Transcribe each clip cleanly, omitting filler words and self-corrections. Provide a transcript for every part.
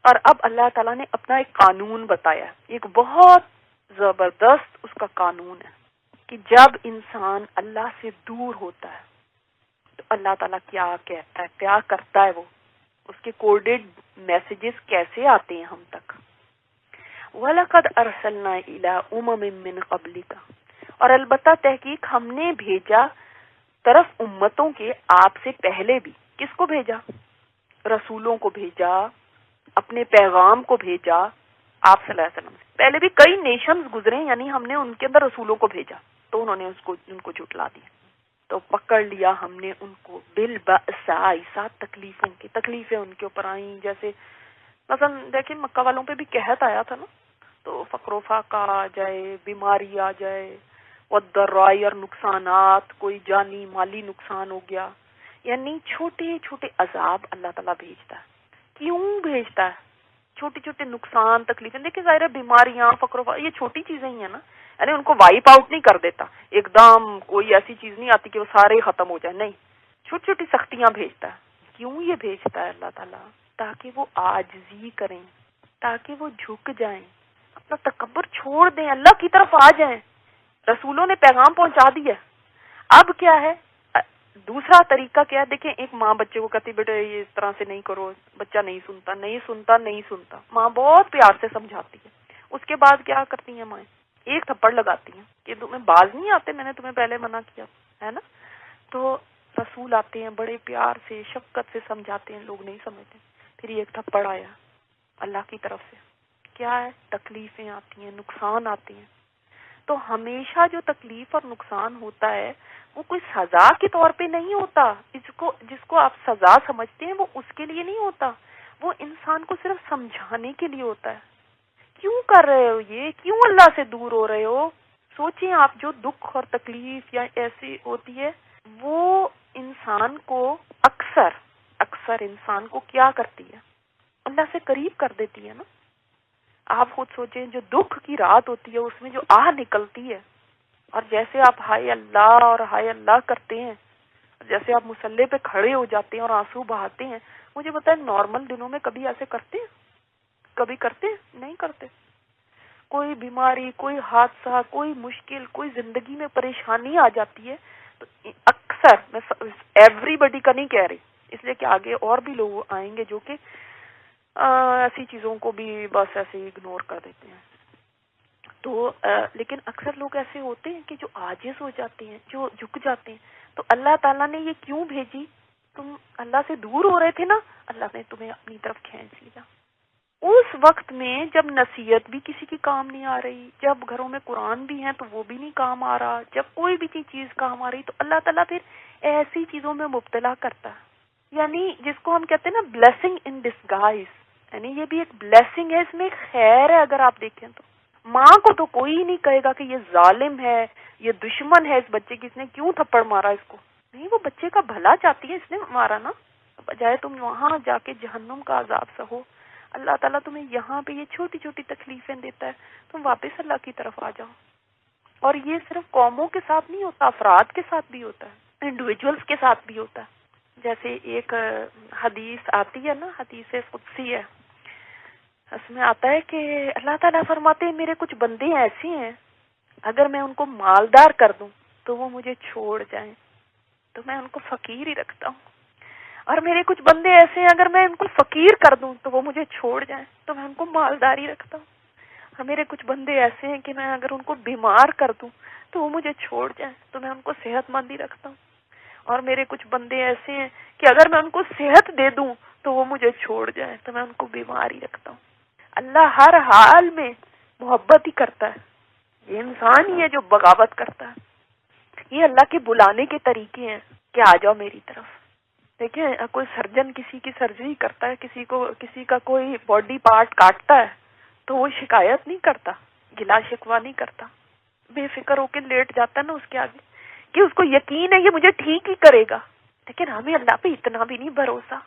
اور اب اللہ تعالیٰ نے اپنا ایک قانون بتایا، ایک بہت زبردست اس کا قانون ہے کہ جب انسان اللہ سے دور ہوتا ہے تو اللہ تعالیٰ کیا کہتا ہے، کیا کرتا ہے، وہ اس کے کوڈڈ میسیجز کیسے آتے ہیں ہم تک۔ وَلَقَدْ أَرْسَلْنَا إِلَىٰ أُمَمٍ مِّن قَبْلِكَ، اور البتہ تحقیق ہم نے بھیجا طرف امتوں کے آپ سے پہلے بھی۔ کس کو بھیجا؟ رسولوں کو بھیجا، اپنے پیغام کو بھیجا آپ صلی اللہ علیہ وسلم سے پہلے بھی کئی نیشنز گزرے، یعنی ہم نے ان کے اندر رسولوں کو بھیجا تو انہوں نے ان کو جھٹلا دیا، تو پکڑ لیا ہم نے ان کو بالبأساء، ساتھ تکلیفیں ان کے اوپر آئیں، جیسے مثلا دیکھیں مکہ والوں پہ بھی قحط آیا تھا نا، تو فقر و فاقہ آ جائے، بیماری آ جائے، والضراء، اور نقصانات، کوئی جانی مالی نقصان ہو گیا، یعنی چھوٹے چھوٹے عذاب اللہ تعالیٰ بھیجتا ہے۔ کیوں بھیجتا ہے؟ چھوٹے چھوٹے نقصان، تکلیفیں، دیکھیں ظاہر ہے بیماریاں، فقر و یہ چھوٹی چیزیں ہی ہیں نا، یعنی ان کو وائپ آؤٹ نہیں کر دیتا، ایک دم کوئی ایسی چیز نہیں آتی کہ وہ سارے ختم ہو جائیں، نہیں، چھوٹی چھوٹی سختیاں بھیجتا ہے۔ کیوں یہ بھیجتا ہے اللہ تعالیٰ؟ تاکہ وہ عاجزی کریں، تاکہ وہ جھک جائیں، اپنا تکبر چھوڑ دیں، اللہ کی طرف آ جائیں۔ رسولوں نے پیغام پہنچا دیا، اب کیا ہے؟ دوسرا طریقہ کیا ہے؟ دیکھیں ایک ماں بچے کو کہتی بیٹے یہ اس طرح سے نہیں کرو، بچہ نہیں سنتا، ماں بہت پیار سے سمجھاتی ہے، اس کے بعد کیا کرتی ہیں مائیں؟ ایک تھپڑ لگاتی ہیں کہ تمہیں باز نہیں آتے، میں نے تمہیں پہلے منع کیا ہے نا۔ تو رسول آتے ہیں بڑے پیار سے، شفقت سے سمجھاتے ہیں، لوگ نہیں سمجھتے، پھر یہ ایک تھپڑ آیا اللہ کی طرف سے، کیا ہے؟ تکلیفیں آتی ہیں، نقصان آتے ہیں۔ تو ہمیشہ جو تکلیف اور نقصان ہوتا ہے وہ کوئی سزا کے طور پہ نہیں ہوتا، جس کو آپ سزا سمجھتے ہیں وہ اس کے لیے نہیں ہوتا، وہ انسان کو صرف سمجھانے کے لیے ہوتا ہے۔ کیوں کر رہے ہو یہ؟ کیوں اللہ سے دور ہو رہے ہو؟ سوچیں آپ، جو دکھ اور تکلیف یا ایسی ہوتی ہے وہ انسان کو اکثر انسان کو کیا کرتی ہے؟ اللہ سے قریب کر دیتی ہے نا۔ آپ خود سوچیں، جو دکھ کی رات ہوتی ہے اس میں جو آہ نکلتی ہے، اور جیسے آپ ہائے اللہ کرتے ہیں، جیسے آپ مصلی پہ کھڑے ہو جاتے ہیں اور آنسو بہاتے ہیں، مجھے بتائیں نارمل دنوں میں کبھی ایسے کرتے ہیں؟ کبھی کرتے ہیں؟ نہیں کرتے۔ کوئی بیماری، کوئی حادثہ، کوئی مشکل، کوئی زندگی میں پریشانی آ جاتی ہے تو اکثر، میں ایوری بڈی کا نہیں کہہ رہی، اس لیے کہ آگے اور بھی لوگ آئیں گے جو کہ ایسی چیزوں کو بھی بس ایسے ہی اگنور کر دیتے ہیں، تو لیکن اکثر لوگ ایسے ہوتے ہیں کہ جو عاجز ہو جاتے ہیں، جو جھک جاتے ہیں۔ تو اللہ تعالیٰ نے یہ کیوں بھیجی؟ تم اللہ سے دور ہو رہے تھے نا، اللہ نے تمہیں اپنی طرف کھینچ لیا۔ اس وقت میں جب نصیحت بھی کسی کی کام نہیں آ رہی، جب گھروں میں قرآن بھی ہیں تو وہ بھی نہیں کام آ رہا، جب کوئی بھی چیز کام آ رہی، تو اللہ تعالیٰ پھر ایسی چیزوں میں مبتلا کرتا ہے، یعنی جس کو ہم کہتے ہیں نا بلیسنگ ان ڈسگائز، یعنی یہ بھی ایک بلیسنگ ہے، اس میں ایک خیر ہے۔ اگر آپ دیکھیں تو ماں کو تو کوئی نہیں کہے گا کہ یہ ظالم ہے، یہ دشمن ہے اس بچے کی، اس نے کیوں تھپڑ مارا اس کو، نہیں، وہ بچے کا بھلا چاہتی ہے، اس نے مارا نا، بجائے تم وہاں جا کے جہنم کا عذاب سہو، اللہ تعالیٰ تمہیں یہاں پہ یہ چھوٹی چھوٹی تکلیفیں دیتا ہے، تم واپس اللہ کی طرف آ جاؤ۔ اور یہ صرف قوموں کے ساتھ نہیں ہوتا، افراد کے ساتھ بھی ہوتا ہے، انڈیویجولز کے ساتھ بھی ہوتا ہے۔ جیسے ایک حدیث آتی ہے نا، حدیث قدسی ہے، اس میں آتا ہے کہ اللہ تعالیٰ فرماتے ہیں میرے کچھ بندے ایسے ہیں اگر میں ان کو مالدار کر دوں تو وہ مجھے چھوڑ جائیں تو میں ان کو فقیر ہی رکھتا ہوں، اور میرے کچھ بندے ایسے ہیں اگر میں ان کو فقیر کر دوں تو وہ مجھے چھوڑ جائیں تو میں ان کو مالدار ہی رکھتا ہوں، اور میرے کچھ بندے ایسے ہیں کہ میں اگر ان کو بیمار کر دوں تو وہ مجھے چھوڑ جائیں تو میں ان کو صحت مند ہی رکھتا ہوں، اور میرے کچھ بندے ایسے ہیں کہ اگر میں ان کو صحت دے دوں تو وہ مجھے چھوڑ جائیں تو میں ان کو بیمار ہی رکھتا ہوں۔ اللہ ہر حال میں محبت ہی کرتا ہے، یہ انسان ہی ہے جو بغاوت کرتا ہے۔ یہ اللہ کے بلانے کے طریقے ہیں کہ آ جاؤ میری طرف۔ دیکھیں کوئی سرجن کسی کی سرجری کرتا ہے، کسی کا کوئی باڈی پارٹ کاٹتا ہے تو وہ شکایت نہیں کرتا، گلا شکوہ نہیں کرتا، بے فکر ہو کے لیٹ جاتا ہے نا اس کے آگے کہ اس کو یقین ہے یہ مجھے ٹھیک ہی کرے گا۔ لیکن ہمیں اللہ پہ اتنا بھی نہیں بھروسہ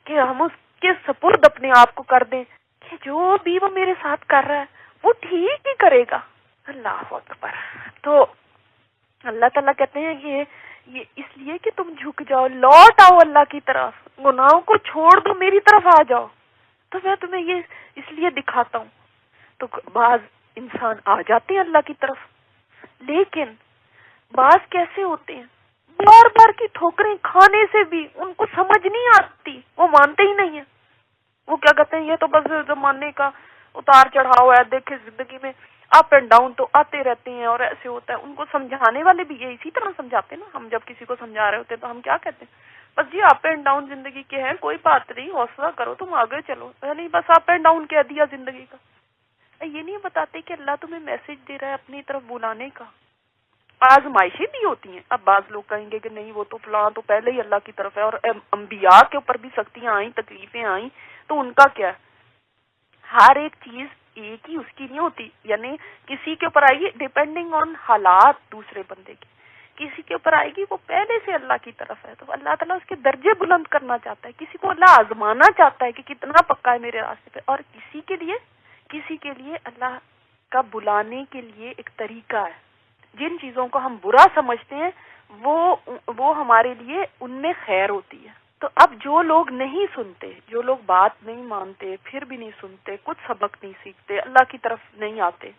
کہ ہم اس کے سپرد اپنے آپ کو کر دیں کہ جو بھی وہ میرے ساتھ کر رہا ہے وہ ٹھیک ہی کرے گا۔ اللہ اکبر۔ تو اللہ تعالیٰ کہتے ہیں یہ اس لیے کہ تم جھک جاؤ، لوٹ آؤ اللہ کی طرف، گناہوں کو چھوڑ دو، میری طرف آ جاؤ، تو میں تمہیں یہ اس لیے دکھاتا ہوں. تو بعض انسان آ جاتے ہیں اللہ کی طرف، لیکن بعض کیسے ہوتے ہیں بار بار کی ٹھوکریں کھانے سے بھی ان کو سمجھ نہیں آتی، وہ مانتے ہی نہیں ہیں. وہ کیا کہتے ہیں یہ تو بس زمانے کا اتار چڑھاؤ ہے، دیکھے زندگی میں اپ اینڈ ڈاؤن تو آتے رہتے ہیں اور ایسے ہوتا ہے. ان کو سمجھانے والے بھی یہ اسی طرح سمجھاتے ہیں نا. ہم جب کسی کو سمجھا رہے ہوتے ہیں تو ہم کیا کہتے ہیں؟ بس جی اپ اینڈ ڈاؤن زندگی کے ہیں، کوئی بات نہیں، حوصلہ کرو، تم آگے چلو. نہیں، بس اپ اینڈ ڈاؤن کہہ دیا زندگی کا. یہ نہیں بتاتے کہ اللہ تمہیں میسج دے رہا ہے اپنی طرف بلانے کا. آزمائشیں بھی ہوتی ہیں. اب بعض لوگ کہیں گے کہ نہیں وہ تو فلاں تو پہلے ہی اللہ کی طرف ہے، اور انبیاء کے اوپر بھی سختیاں آئیں، تکلیفیں آئیں، تو ان کا کیا ہے؟ ہر ایک چیز ایک ہی اس کی نہیں ہوتی. یعنی کسی کے اوپر آئے گی ڈیپینڈنگ آن حالات دوسرے بندے کے، کسی کے اوپر آئے گی وہ پہلے سے اللہ کی طرف ہے، تو اللہ تعالیٰ اس کے درجے بلند کرنا چاہتا ہے. کسی کو اللہ آزمانا چاہتا ہے کہ کتنا پکا ہے میرے راستے پہ، اور کسی کے لیے اللہ کا بلانے کے لیے ایک طریقہ ہے. جن چیزوں کو ہم برا سمجھتے ہیں وہ ہمارے لیے ان میں خیر ہوتی ہے. تو اب جو لوگ نہیں سنتے، جو لوگ بات نہیں مانتے، پھر بھی نہیں سنتے، کچھ سبق نہیں سیکھتے، اللہ کی طرف نہیں آتے،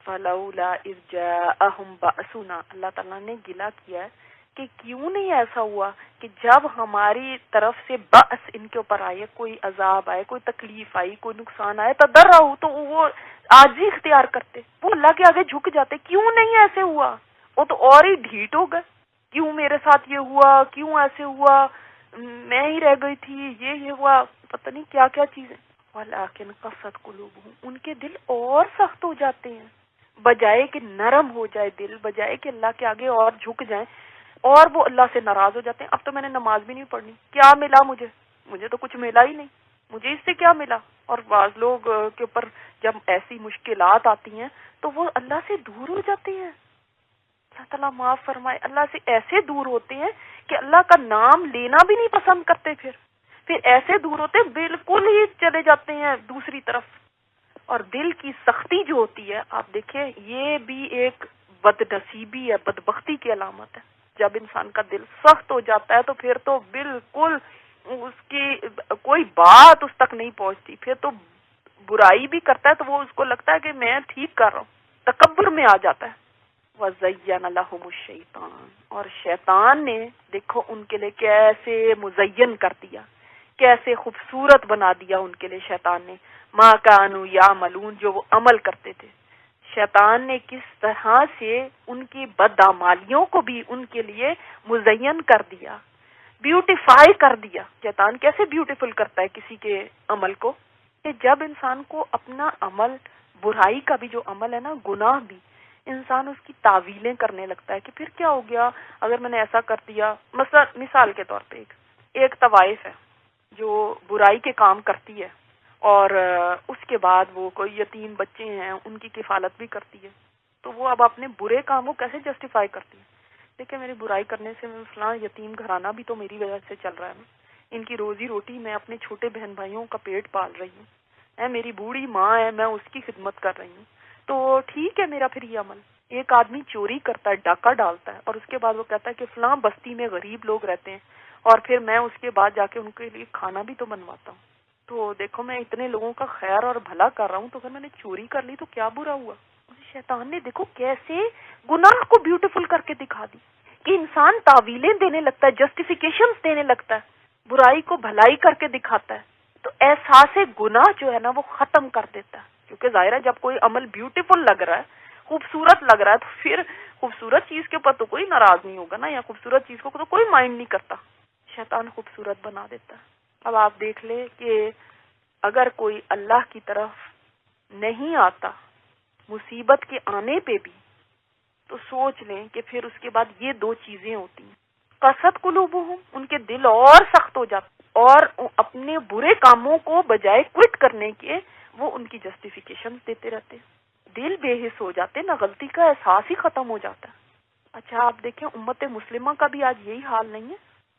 فَلَوْلَا إِذْ جَاءَهُمْ بَأْسُنَا، اللہ تعالیٰ نے گلہ کیا ہے کہ کیوں نہیں ایسا ہوا کہ جب ہماری طرف سے بأس ان کے اوپر آئے، کوئی عذاب آئے، کوئی تکلیف آئی، کوئی نقصان آئے، تضرعوا، تو وہ عاجزی اختیار کرتے، وہ اللہ کے آگے جھک جاتے. کیوں نہیں ایسے ہوا؟ وہ تو اور ہی ڈھیٹ ہو گئے. کیوں میرے ساتھ یہ ہوا؟ کیوں ایسے ہوا؟ میں ہی رہ گئی تھی، یہ ہوا، پتہ نہیں کیا کیا چیزیں. وَلَٰكِنْ قَسَتْ قُلُوبُهُمْ، ان کے دل اور سخت ہو جاتے ہیں. بجائے کہ نرم ہو جائے دل، بجائے کہ اللہ کے آگے اور جھک جائیں، اور وہ اللہ سے ناراض ہو جاتے ہیں. اب تو میں نے نماز بھی نہیں پڑھنی، کیا ملا مجھے تو کچھ ملا ہی نہیں، مجھے اس سے کیا ملا. اور بعض لوگ کے اوپر جب ایسی مشکلات آتی ہیں تو وہ اللہ سے دور ہو جاتے ہیں. اللہ تعالیٰ معاف فرمائے، اللہ سے ایسے دور ہوتے ہیں کہ اللہ کا نام لینا بھی نہیں پسند کرتے. پھر ایسے دور ہوتے ہیں بالکل ہی چلے جاتے ہیں دوسری طرف. اور دل کی سختی جو ہوتی ہے، آپ دیکھیں یہ بھی ایک بد نصیبی ہے، بدبختی کی علامت ہے. جب انسان کا دل سخت ہو جاتا ہے تو پھر تو بالکل اس کی کوئی بات اس تک نہیں پہنچتی. پھر تو برائی بھی کرتا ہے تو وہ اس کو لگتا ہے کہ میں ٹھیک کر رہا ہوں، تکبر میں آ جاتا ہے. وَزَيَّنَ لَهُمُ الشَّيْطَانُ، اور شیطان نے دیکھو ان کے لیے کیسے مزین کر دیا، کیسے خوبصورت بنا دیا ان کے لیے شیطان نے. ما کانوا یعملون، جو وہ عمل کرتے تھے. شیطان نے کس طرح سے ان کی بدعمالیوں کو بھی ان کے لیے مزین کر دیا، بیوٹیفائی کر دیا. شیطان کیسے بیوٹیفل کرتا ہے کسی کے عمل کو، کہ جب انسان کو اپنا عمل، برائی کا بھی جو عمل ہے نا، گناہ بھی، انسان اس کی تعویلیں کرنے لگتا ہے کہ پھر کیا ہو گیا اگر میں نے ایسا کر دیا. مثال کے طور پہ ایک طوائف ہے جو برائی کے کام کرتی ہے، اور اس کے بعد وہ کوئی یتیم بچے ہیں ان کی کفالت بھی کرتی ہے. تو وہ اب اپنے برے کاموں کیسے جسٹیفائی کرتی ہے؟ دیکھیں میری برائی کرنے سے فلاں یتیم گھرانہ بھی تو میری وجہ سے چل رہا ہے، ان کی روزی روٹی میں اپنے چھوٹے بہن بھائیوں کا پیٹ پال رہی ہوں، میری بوڑھی ماں ہے، میں اس کی خدمت کر رہی ہوں، تو ٹھیک ہے میرا پھر یہ عمل. ایک آدمی چوری کرتا ہے، ڈاکہ ڈالتا ہے، اور اس کے بعد وہ کہتا ہے کہ فلاں بستی میں غریب لوگ رہتے ہیں اور پھر میں اس کے بعد جا کے ان کے لیے کھانا بھی تو بنواتا ہوں. تو دیکھو میں اتنے لوگوں کا خیر اور بھلا کر رہا ہوں، تو اگر میں نے چوری کر لی تو کیا برا ہوا؟ شیطان نے دیکھو کیسے گناہ کو بیوٹیفل کر کے دکھا دی کہ انسان تعویلیں دینے لگتا ہے، جسٹیفیکیشنز دینے لگتا ہے، برائی کو بھلائی کر کے دکھاتا ہے. تو احساس گناہ جو ہے نا وہ ختم کر دیتا ہے. کیونکہ ظاہر ہے جب کوئی عمل بیوٹیفل لگ رہا ہے، خوبصورت لگ رہا ہے، تو پھر خوبصورت چیز کے اوپر تو کوئی ناراض نہیں ہوگا نا، یا خوبصورت چیز کو تو کوئی مائنڈ نہیں کرتا. شیطان خوبصورت بنا دیتا ہے. اب آپ دیکھ لیں کہ اگر کوئی اللہ کی طرف نہیں آتا مصیبت کے آنے پہ بھی، تو سوچ لیں کہ پھر اس کے بعد یہ دو چیزیں ہوتی ہیں. قسط قلوبہم، ان کے دل اور سخت ہو جاتے، اور اپنے برے کاموں کو بجائے کوئٹ کرنے کے وہ ان کی جسٹیفیکیشن دیتے رہتے، دل بے حس ہو جاتے، نہ غلطی کا احساس ہی ختم ہو جاتا ہے. اچھا آپ دیکھیں امت مسلمہ کا بھی آج یہی حال نہیں ہے.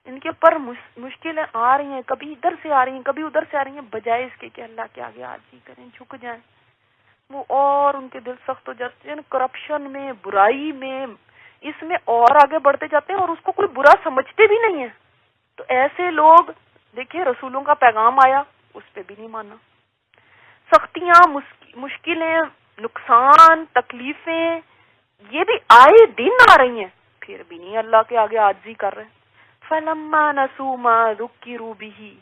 ان کے اوپر مشکلیں آ رہی ہیں، کبھی ادھر سے آ رہی ہیں، کبھی ادھر سے آ رہی ہیں، بجائے اس کے کہ اللہ کے آگے عاجزی کریں، جھک جائیں، وہ اور ان کے دل سخت ہو جاتے ہیں. کرپشن میں، برائی میں، اس میں اور آگے بڑھتے جاتے ہیں، اور اس کو کوئی برا سمجھتے بھی نہیں ہیں. تو ایسے لوگ دیکھیں رسولوں کا پیغام آیا، اس پہ بھی نہیں مانا، سختیاں، مشکلیں، نقصان، تکلیفیں یہ بھی آئے دن آ رہی ہیں، پھر بھی نہیں اللہ کے آگے عاجزی کر رہے. فَلَمَّا نَسُوا مَا ذُكِّرُوا بِهِ،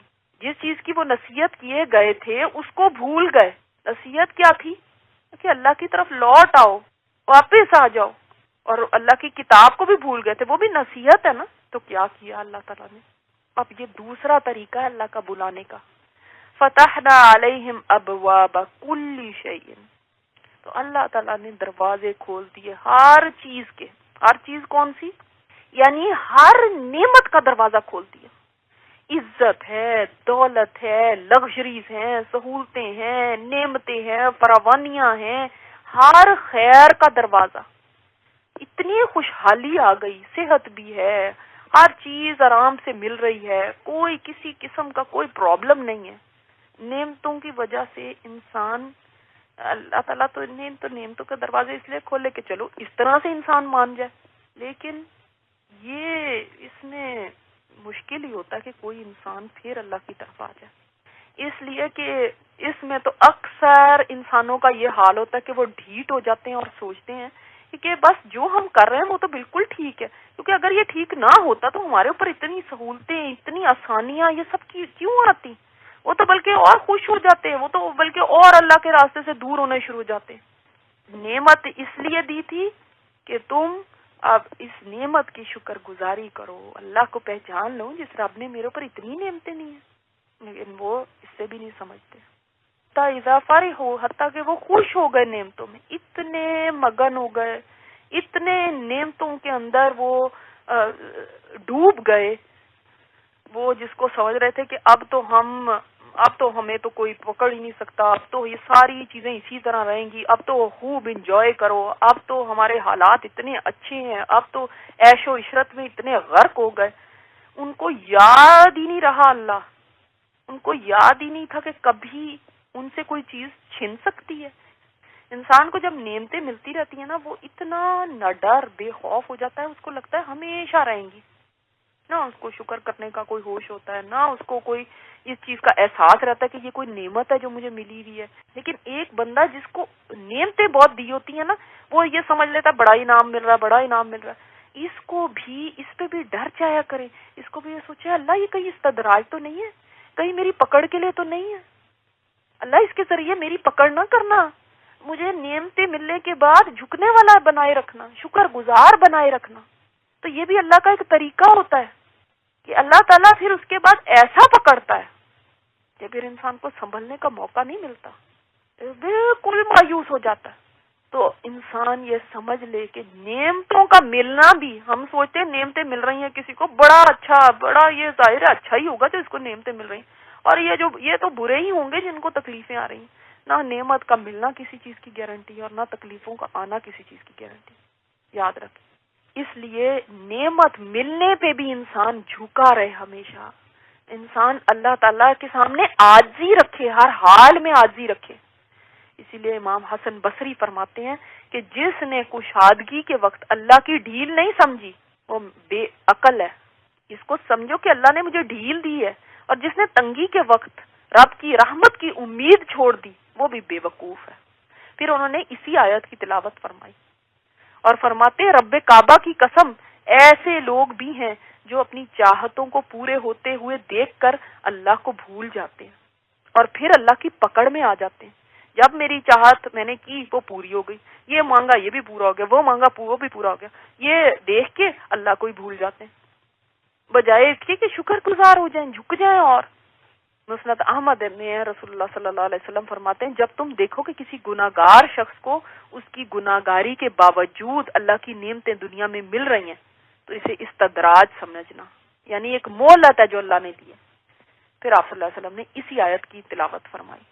جس چیز کی وہ نصیحت کیے گئے تھے اس کو بھول گئے. نصیحت کیا تھی؟ کہ اللہ کی طرف لوٹ آؤ، واپس آ جاؤ. اور اللہ کی کتاب کو بھی بھول گئے تھے، وہ بھی نصیحت ہے نا. تو کیا کیا اللہ تعالیٰ نے؟ اب یہ دوسرا طریقہ ہے اللہ کا بلانے کا. فتحنا علیہم ابواب کل شیء، تو اللہ تعالیٰ نے دروازے کھول دیے ہر چیز کے. ہر چیز کون سی؟ یعنی ہر نعمت کا دروازہ کھول دیا. عزت ہے، دولت ہے، لگژریز ہیں، سہولتیں ہیں، نعمتیں ہیں، فراوانیاں ہیں، ہر خیر کا دروازہ. اتنی خوشحالی آ گئی، صحت بھی ہے، ہر چیز آرام سے مل رہی ہے، کوئی کسی قسم کا کوئی پرابلم نہیں ہے. نعمتوں کی وجہ سے انسان، اللہ تعالیٰ تو نعمتوں کے دروازے اس لیے کھولے کہ چلو اس طرح سے انسان مان جائے. لیکن یہ اس میں مشکل ہی ہوتا ہے کہ کوئی انسان پھر اللہ کی طرف آ جائے. اس لیے کہ اس میں تو اکثر انسانوں کا یہ حال ہوتا ہے کہ وہ ڈھیٹ ہو جاتے ہیں اور سوچتے ہیں کہ بس جو ہم کر رہے ہیں وہ تو بالکل ٹھیک ہے، کیونکہ اگر یہ ٹھیک نہ ہوتا تو ہمارے اوپر اتنی سہولتیں، اتنی آسانیاں یہ سب کیوں آتی؟ وہ تو بلکہ اور خوش ہو جاتے ہیں، وہ تو بلکہ اور اللہ کے راستے سے دور ہونے شروع ہو جاتے ہیں. نعمت اس لیے دی تھی کہ تم اب اس نعمت کی شکر گزاری کرو، اللہ کو پہچان لو جس رب نے میرے اوپر اتنی نعمتیں نہیں ہیں. لیکن وہ اس سے بھی نہیں سمجھتے. اضافہ ہو حتیٰ کہ وہ خوش ہو گئے نعمتوں میں، اتنے مگن ہو گئے، اتنے نعمتوں کے اندر وہ ڈوب گئے. وہ جس کو سمجھ رہے تھے کہ اب تو ہمیں تو کوئی پکڑ ہی نہیں سکتا، اب تو یہ ساری چیزیں اسی طرح رہیں گی، اب تو خوب انجوائے کرو، اب تو ہمارے حالات اتنے اچھے ہیں، اب تو عیش و عشرت میں اتنے غرق ہو گئے. ان کو یاد ہی نہیں رہا اللہ، ان کو یاد ہی نہیں تھا کہ کبھی ان سے کوئی چیز چھن سکتی ہے. انسان کو جب نعمتیں ملتی رہتی ہیں نا، وہ اتنا نہ ڈر بے خوف ہو جاتا ہے، اس کو لگتا ہے ہمیشہ رہیں گی. نہ اس کو شکر کرنے کا کوئی ہوش ہوتا ہے، نہ اس کو کوئی اس چیز کا احساس رہتا ہے کہ یہ کوئی نعمت ہے جو مجھے ملی ہوئی ہے. لیکن ایک بندہ جس کو نعمتیں بہت دی ہوتی ہیں نا، وہ یہ سمجھ لیتا ہے بڑا انعام مل رہا ہے، بڑا انعام مل رہا ہے. اس پہ بھی ڈر جایا کرے، اس کو بھی یہ سوچے اللہ یہ کہیں استدراج تو نہیں ہے، کہیں میری پکڑ کے لیے تو نہیں ہے، اللہ اس کے ذریعے میری پکڑ نہ کرنا، مجھے نعمتیں ملنے کے بعد جھکنے والا بنائے رکھنا، شکر گزار بنائے رکھنا. تو یہ بھی اللہ کا ایک طریقہ ہوتا ہے کہ اللہ تعالیٰ پھر اس کے بعد ایسا پکڑتا ہے کہ پھر انسان کو سنبھلنے کا موقع نہیں ملتا، بالکل مایوس ہو جاتا ہے. تو انسان یہ سمجھ لے کہ نعمتوں کا ملنا بھی، ہم سوچتے ہیں نعمتیں مل رہی ہیں کسی کو، بڑا اچھا، بڑا یہ ظاہر ہے اچھا ہی ہوگا جو اس کو نعمتیں مل رہی ہیں، اور یہ تو برے ہی ہوں گے جن کو تکلیفیں آ رہی ہیں. نہ نعمت کا ملنا کسی چیز کی گارنٹی اور نہ تکلیفوں کا آنا کسی چیز کی گارنٹی، یاد رکھیں. اس لیے نعمت ملنے پہ بھی انسان جھکا رہے، ہمیشہ انسان اللہ تعالیٰ کے سامنے عاجزی رکھے، ہر حال میں عاجزی رکھے. اسی لیے امام حسن بصری فرماتے ہیں کہ جس نے کشادگی کے وقت اللہ کی ڈھیل نہیں سمجھی وہ بے عقل ہے. اس کو سمجھو کہ اللہ نے مجھے ڈھیل دی ہے، اور جس نے تنگی کے وقت رب کی رحمت کی امید چھوڑ دی وہ بھی بے وقوف ہے. پھر انہوں نے اسی آیت کی تلاوت فرمائی اور فرماتے ہیں رب کعبہ کی قسم، ایسے لوگ بھی ہیں جو اپنی چاہتوں کو پورے ہوتے ہوئے دیکھ کر اللہ کو بھول جاتے ہیں اور پھر اللہ کی پکڑ میں آ جاتے ہیں. جب میری چاہت میں نے کی وہ پوری ہو گئی، یہ مانگا یہ بھی پورا ہو گیا، وہ مانگا وہ بھی پورا ہو گیا، یہ دیکھ کے اللہ کو ہی بھول جاتے ہیں، بجائے اس کے کہ شکر گزار ہو جائیں، جھک جائیں. اور مسند احمد میں رسول اللہ صلی اللہ علیہ وسلم فرماتے ہیں جب تم دیکھو کہ کسی گناہگار شخص کو اس کی گناہگاری کے باوجود اللہ کی نعمتیں دنیا میں مل رہی ہیں تو اسے استدراج سمجھنا، یعنی ایک مہلت ہے جو اللہ نے دی ہے. پھر آپ صلی اللہ علیہ وسلم نے اسی آیت کی تلاوت فرمائی.